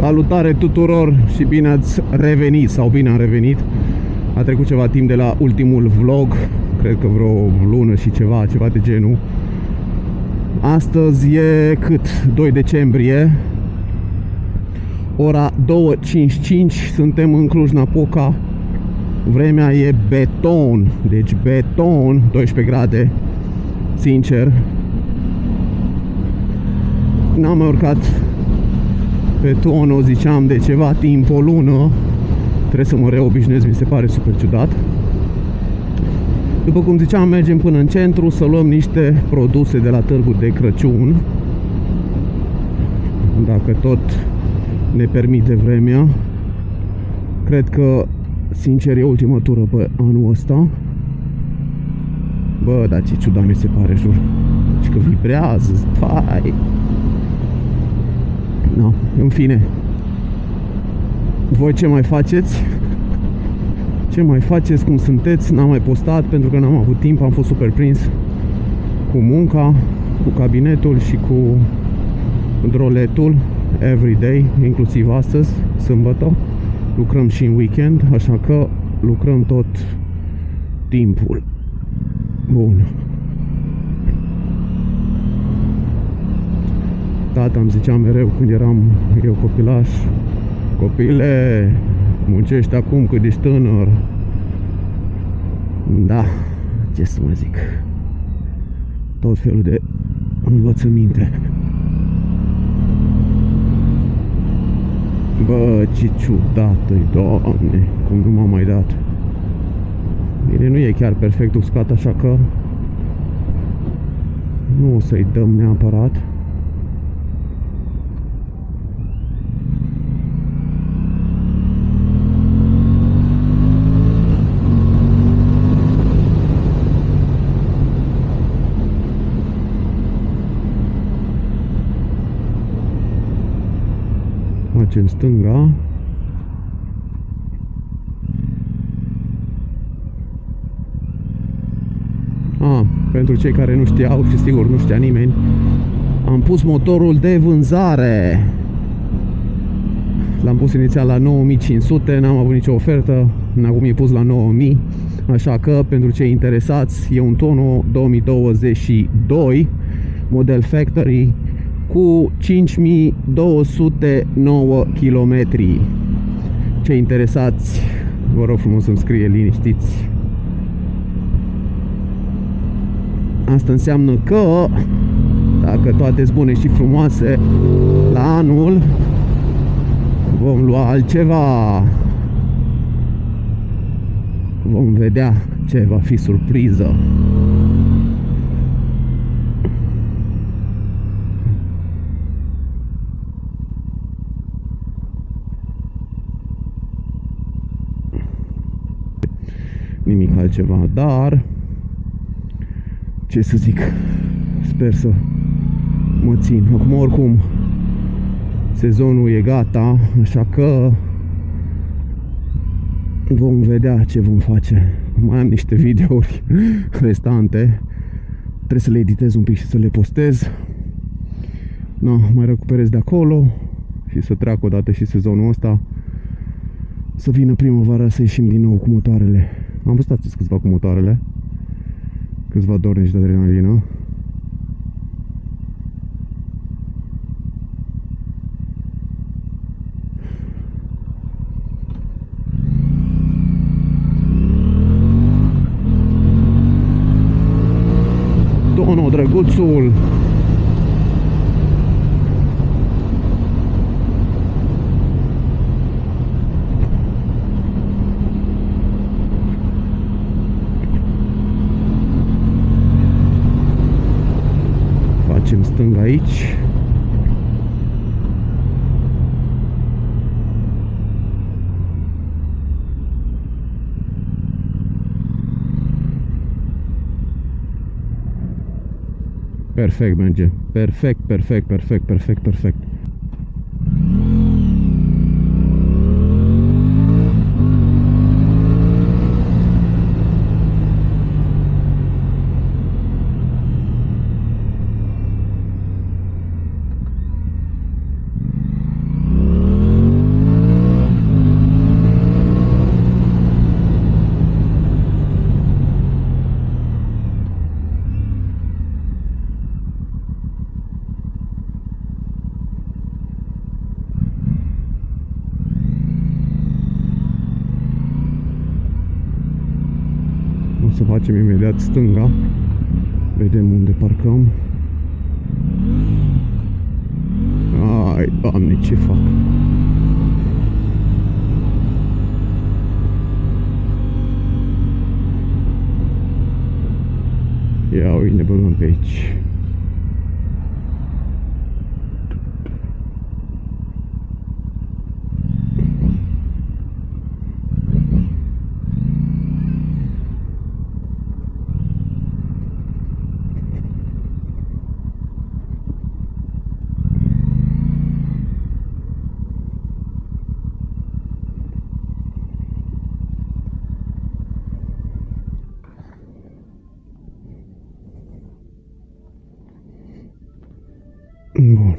Salutare tuturor și bine ați revenit sau bine am revenit. A trecut ceva timp de la ultimul vlog, cred că vreo lună și ceva de genul. Astăzi e cât? 2 decembrie, ora 2:55, suntem în Cluj-Napoca. Vremea e beton, deci beton, 12 grade, sincer. N-am mai urcat pe tonul, ziceam, de ceva timp, o lună. Trebuie să mă reobișnuiesc, mi se pare super ciudat. După cum ziceam, mergem până în centru să luăm niște produse de la târgul de Crăciun, dacă tot ne permite vremea. Cred că, sincer, e ultima tură pe anul ăsta. Bă, dar ce ciudat mi se pare, jur. Și că vibrează, stai. No, în fine. Voi ce mai faceți? Ce mai faceți? Cum sunteți? N-am mai postat pentru că n-am avut timp. Am fost super prins cu munca, cu cabinetul și cu droletul every day, inclusiv astăzi, sâmbătă. Lucrăm și în weekend, așa că lucrăm tot timpul. Bun. Tata îmi zicea mereu când eram eu copilaș: copile, muncești acum cât ești tânăr. Da, ce să mă zic, tot felul de învățăminte. Bă, ce ciudată-i, Doamne, cum nu m-am mai dat. Bine, nu e chiar perfect uscat, așa că nu o să-i dăm neapărat. Facem stânga. Pentru cei care nu știau, și sigur nu știa nimeni, am pus motorul de vânzare. L-am pus inițial la 9500, n-am avut nicio ofertă, acum e pus la 9000. Așa că, pentru cei interesați, e un Tono 2022, model factory, cu 5209 km. Cei interesați, vă rog frumos să-mi scrie liniștiți. Asta înseamnă că, dacă toate sunt bune și frumoase, la anul vom lua altceva. Vom vedea ce va fi surpriză. Nimic altceva, dar ce să zic, sper să mă țin. Acum, oricum, sezonul e gata, așa că vom vedea ce vom face. Mai am niște videouri restante, trebuie să le editez un pic și să le postez. No, mai recuperez de acolo și să treacă odată și sezonul ăsta, să vină primăvara, să ieșim din nou cu motoarele. Am văzut astăzi câțiva cu motoarele, câțiva dornici de adrenalină. Tono, drăguțul! Facem stânga aici. Perfect merge. Perfect, perfect, perfect, perfect, perfect. facem imediat stânga. Vedem unde parcăm. Ai, Doamne, ce fac? Ia uite, ne băgăm pe aici. Bun.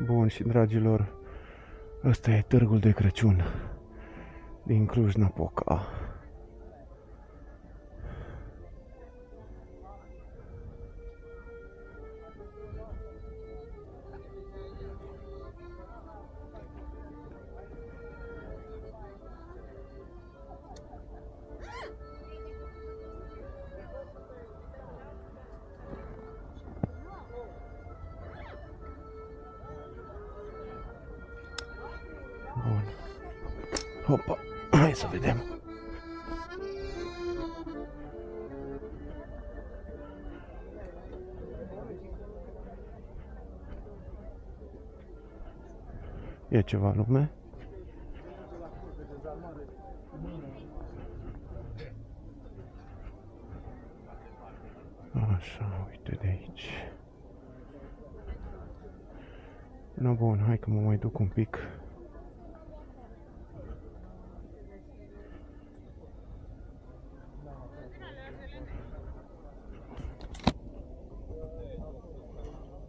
Bun, și dragilor, ăsta e târgul de Crăciun din Cluj-Napoca. Bun. Hopa, hai să vedem. E ceva lume? Așa, uite de aici. No, bun, hai că mă mai duc un pic.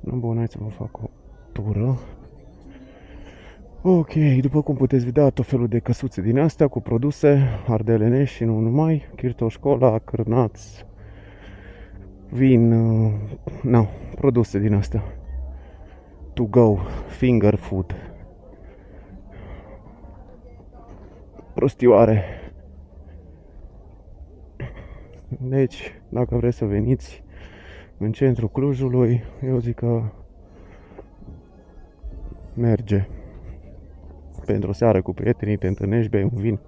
No, bun, hai să vă fac o tură. Ok, după cum puteți vedea, tot felul de căsuțe din astea cu produse ardelenești și nu numai, Kirtoș Cola, cârnați, vin, no, produse din astea. To go, finger food. Prostioare. Deci, dacă vreți să veniți în centrul Clujului, eu zic că merge. Pentru o seară cu prietenii, te întâlnești, bei un vin,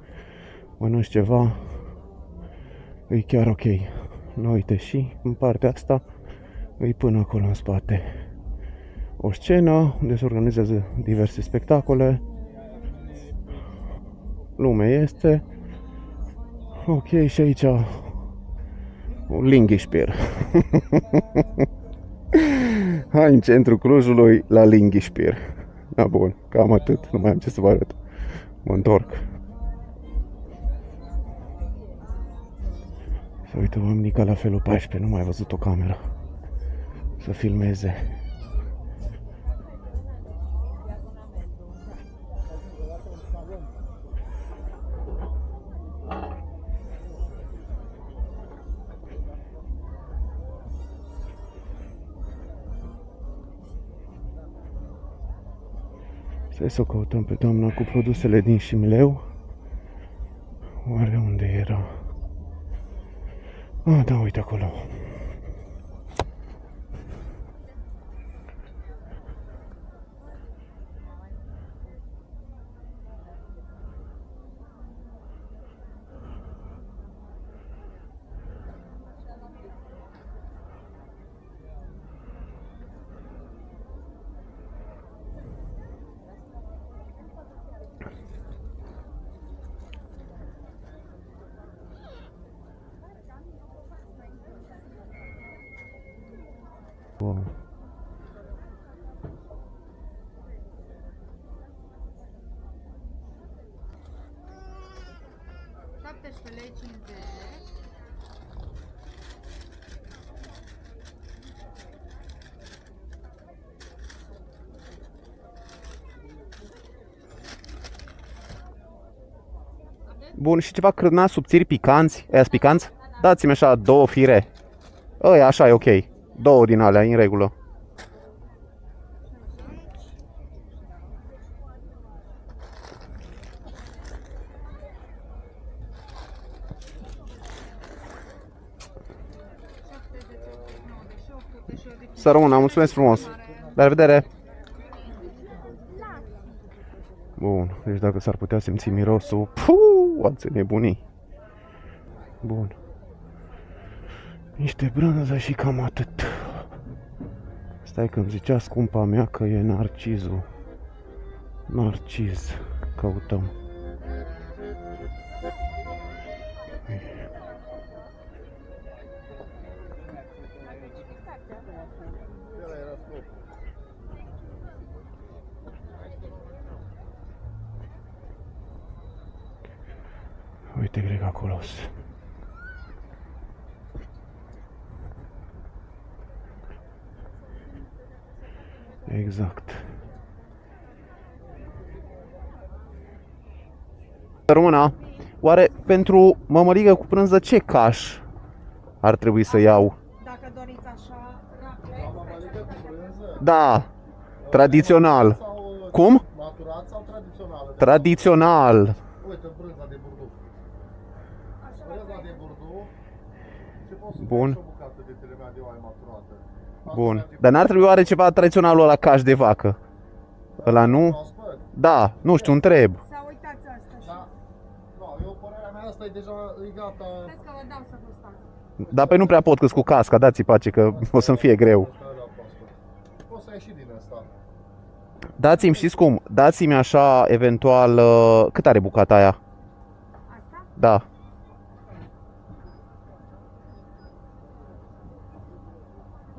mănânci ceva, e chiar ok. Nu uite, și în partea asta e până acolo în spate o scenă unde se organizează diverse spectacole. Lume este. Ok, și aici un Linghișpir. Hai în centrul Clujului la Linghișpir. Da, bun, cam atât, nu mai am ce să vă arăt. Mă întorc. Să uită oamenii ca la felul 14, nu mai văzut o cameră să filmeze. Stai să o căutăm pe doamna cu produsele din Șimleu. Oare unde era? Ah, da, uite acolo. Wow. Bun, și ceva cârnați subțiri picanți. Aia picanți? Dați-mi așa 2 fire. Ăia, așa e ok. 2 din alea, în regulă. Să rămână, mulțumesc frumos. La revedere! Bun, deci dacă s-ar putea simți mirosul, ați nebunii. Bun. Niște brânză și cam atât. Stai că îmi zicea scumpa mea că e narcizul. Narciz. Căutăm. Uite grec acolo. Exact. Româna, oare pentru mămăligă cu prânză ce caș ar trebui să iau? Dacă doriți așa, Da, tradițional. Cum? Maturat sau tradițional? Tradițional. Uite, brânza de burduc. Brânza de burduc și poți să Bun. faci o bucată de telemea de oaie maturată. Bun. Dar n-ar trebui oare ceva tradiționalul ăla caș de vacă? Ăla nu? Proaspăt? Da, nu știu, întreb. sau uitați asta și Da. Nu, eu părerea mea asta e deja, e gata. vreți că vă dau să gustați. Dar pe nu prea pot că cu casca, dați-i pace că o să-mi fie greu. Asta era proaspăt. Poți să ai și din asta. Dați-mi, știți cum? Dați-mi așa, eventual, cât are bucata aia? Asta? Da.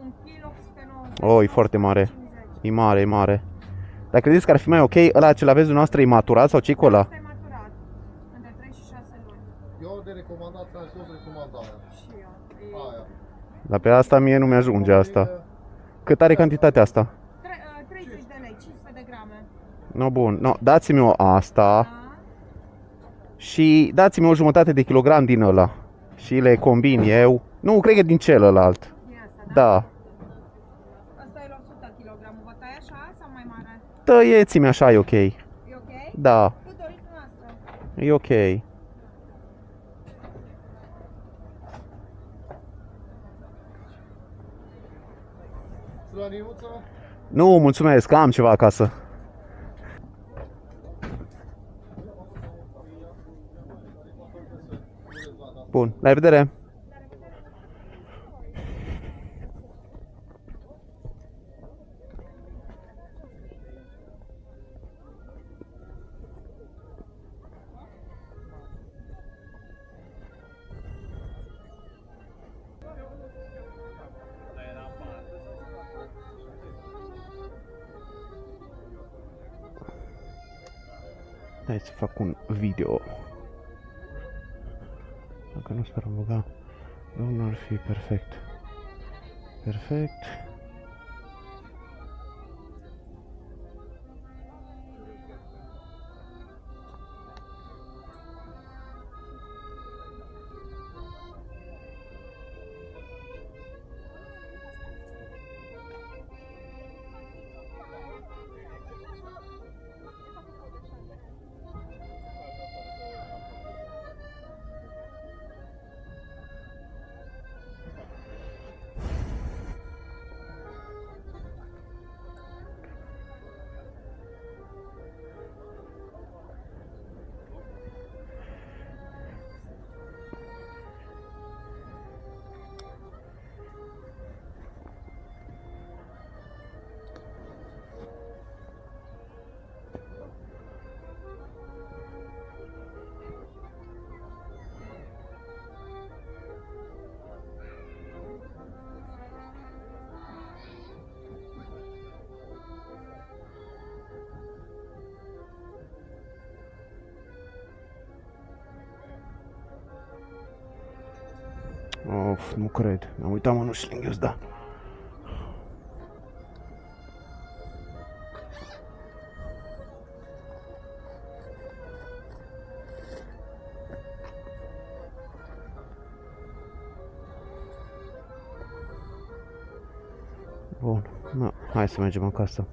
1 kg 890. Oh, e foarte mare. 50. E mare, e mare. Dar credeți că ar fi mai ok ăla ce l-aveți dumneavoastră e maturat sau ce-i cu ăla? Asta e maturat. Între 3 și 6 luni. Eu de recomandat ți-am spus recomandarea. Și eu. E Aia. Dar pe asta mie nu mi-ajunge asta. Cât are cantitatea asta? 30 de lei, 500 de grame. No, bun. No, dați-mi o asta Da? și dați-mi o jumătate de kilogram din ăla. Și le combin eu. Nu, cred că din celălalt. E asta, da? Da. Asta e la 100 kg. Vă tai așa sau mai mare? Tăieți-mi așa, e ok. E ok? Da, Cât doriți noastră? e ok. Slăniuță? Nu, mulțumesc, am ceva acasă. Bun, la revedere. Hai să fac un video. Dacă nu sper băga, nu ar fi perfect. Perfect. Of, nu cred. M-am uitat mănușile în ghiozda. Bun, na, hai să mergem acasă.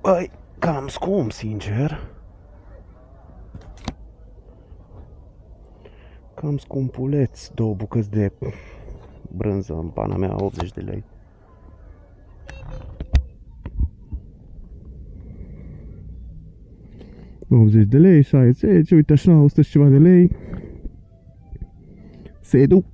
Băi, cam scump, sincer. Cam scumpuleț, 2 bucăți de brânză în pana mea, 80 de lei. $80, 60, uite așa, 100 și ceva de lei. Se duc.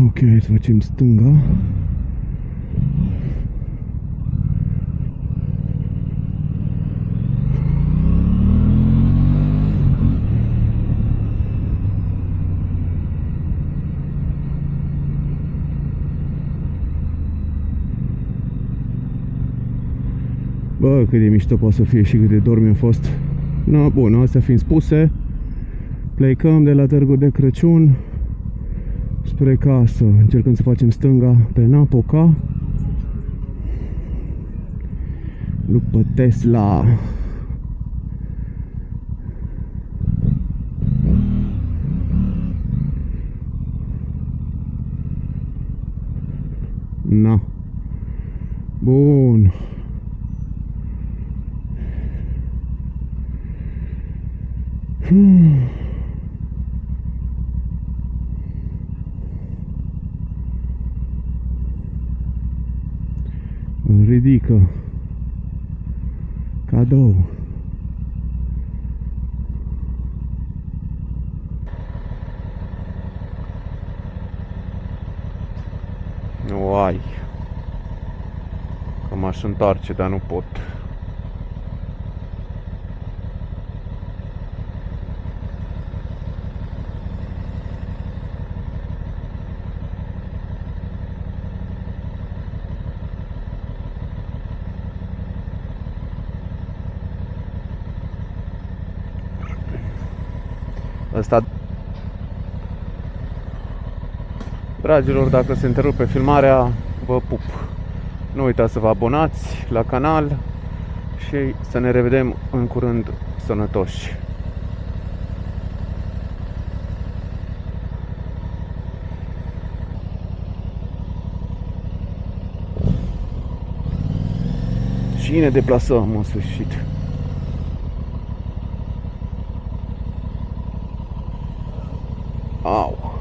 Ok, hai să facem stânga. Bă, cât de mișto poate să fie și cât de dor mi-a fost. No, bun, astea fiind spuse, plecăm de la Târgul de Crăciun spre casă. Încercăm să facem stânga pe Napoca, după Tesla. Na. Bun. Ridică cadou. Uai, că m-aș întoarce, dar nu pot. Asta. Dragilor, dacă se întrerupe filmarea, vă pup. Nu uitați să vă abonați la canal și să ne revedem în curând sănătoși. Și ne deplasăm în sfârșit. Au.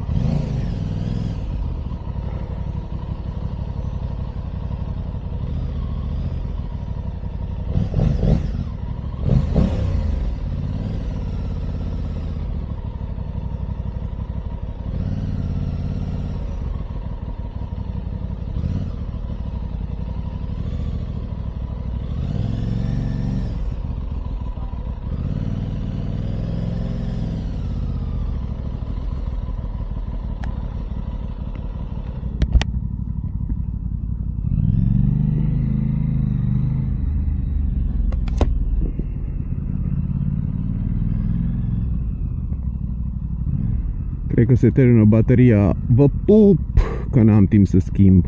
Cred că se termină bateria. Vă pup, că n-am timp să schimb.